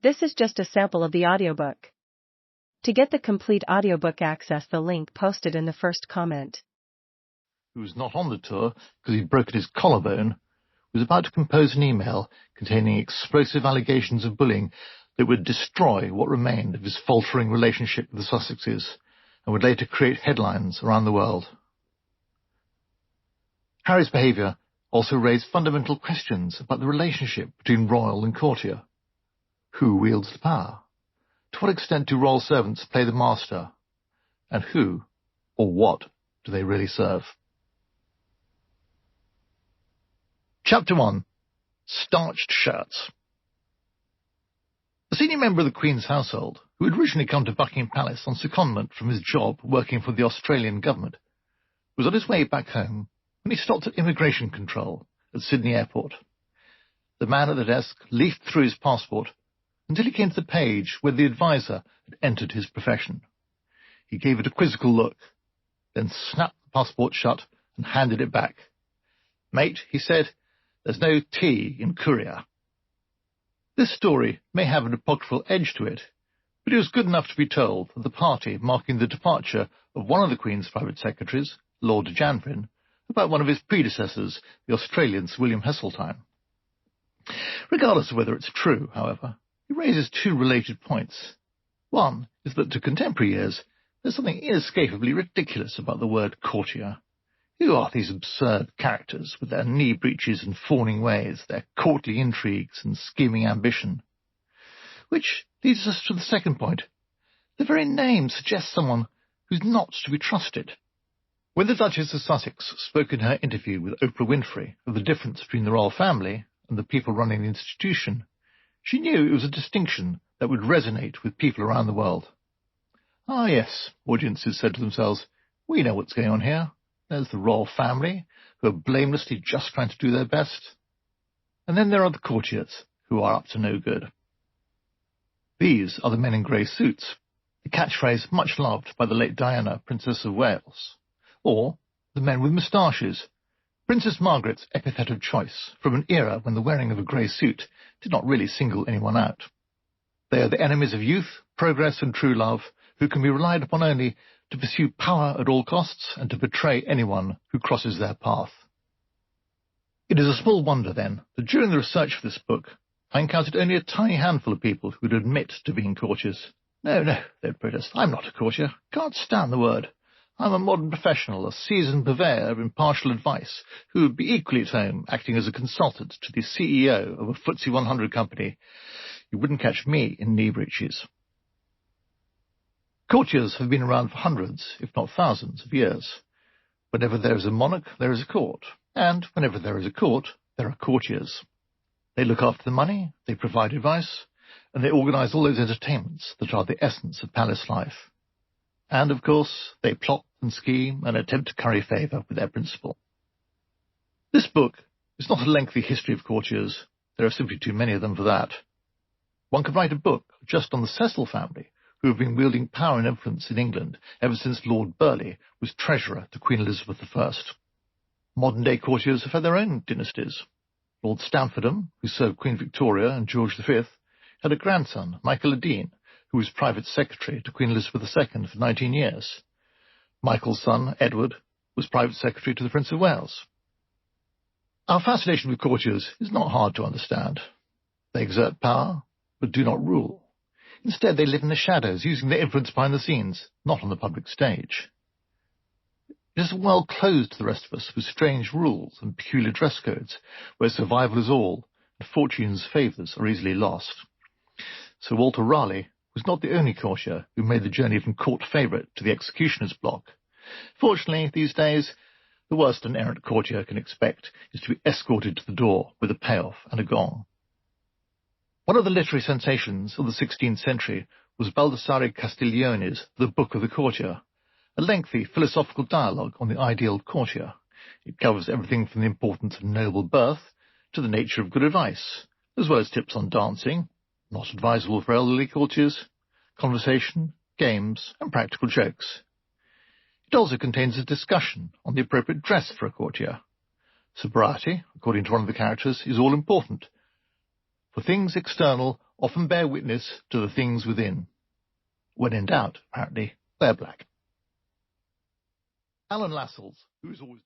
This is just a sample of the audiobook. To get the complete audiobook, access the link posted in the first comment. Who was not on the tour because he'd broken his collarbone, was about to compose an email containing explosive allegations of bullying that would destroy what remained of his faltering relationship with the Sussexes and would later create headlines around the world. Harry's behaviour also raised fundamental questions about the relationship between royal and courtier. Who wields the power? To what extent do royal servants play the master? And who, or what, do they really serve? Chapter 1. Starched Shirts. A senior member of the Queen's household, who had originally come to Buckingham Palace on secondment from his job working for the Australian government, was on his way back home when he stopped at immigration control at Sydney Airport. The man at the desk leafed through his passport until he came to the page where the advisor had entered his profession. He gave it a quizzical look, then snapped the passport shut and handed it back. "Mate," he said, "there's no T in courier." This story may have an apocryphal edge to it, but it was good enough to be told at the party marking the departure of one of the Queen's private secretaries, Lord Janvrin, about one of his predecessors, the Australian Sir William Heseltine. Regardless of whether it's true, however, it raises two related points. One is that to contemporary ears, there's something inescapably ridiculous about the word courtier. Who are these absurd characters with their knee breeches and fawning ways, their courtly intrigues and scheming ambition? Which leads us to the second point. The very name suggests someone who's not to be trusted. When the Duchess of Sussex spoke in her interview with Oprah Winfrey of the difference between the royal family and the people running the institution, she knew it was a distinction that would resonate with people around the world. "Ah, yes," audiences said to themselves, "we know what's going on here. There's the royal family, who are blamelessly just trying to do their best. And then there are the courtiers, who are up to no good." These are the men in grey suits, a catchphrase much loved by the late Diana, Princess of Wales. Or the men with moustaches, Princess Margaret's epithet of choice from an era when the wearing of a grey suit did not really single anyone out. They are the enemies of youth, progress and true love, who can be relied upon only to pursue power at all costs and to betray anyone who crosses their path. It is a small wonder, then, that during the research for this book, I encountered only a tiny handful of people who would admit to being courtiers. No, they'd protest. "I'm not a courtier. Can't stand the word. I'm a modern professional, a seasoned purveyor of impartial advice, who would be equally at home acting as a consultant to the CEO of a FTSE 100 company. You wouldn't catch me in knee breeches." Courtiers have been around for hundreds, if not thousands, of years. Whenever there is a monarch, there is a court. And whenever there is a court, there are courtiers. They look after the money, they provide advice, and they organise all those entertainments that are the essence of palace life. And, of course, they plot and scheme and attempt to curry favour with their principal. This book is not a lengthy history of courtiers. There are simply too many of them for that. One could write a book just on the Cecil family, who have been wielding power and influence in England ever since Lord Burleigh was treasurer to Queen Elizabeth I. Modern-day courtiers have had their own dynasties. Lord Stamfordham, who served Queen Victoria and George V, had a grandson, Michael Adine, who was private secretary to Queen Elizabeth II for 19 years. Michael's son, Edward, was private secretary to the Prince of Wales. Our fascination with courtiers is not hard to understand. They exert power, but do not rule. Instead, they live in the shadows, using their influence behind the scenes, not on the public stage. It is a world closed to the rest of us, with strange rules and peculiar dress codes, where survival is all, and fortune's favours are easily lost. Sir Walter Raleigh was not the only courtier who made the journey from court favourite to the executioner's block. Fortunately, these days, the worst an errant courtier can expect is to be escorted to the door with a payoff and a gong. One of the literary sensations of the 16th century was Baldassare Castiglione's The Book of the Courtier, a lengthy philosophical dialogue on the ideal courtier. It covers everything from the importance of noble birth to the nature of good advice, as well as tips on dancing, not advisable for elderly courtiers, conversation, games, and practical jokes. It also contains a discussion on the appropriate dress for a courtier. Sobriety, according to one of the characters, is all important, for things external often bear witness to the things within. When in doubt, apparently, wear black. Alan Lascelles, who is always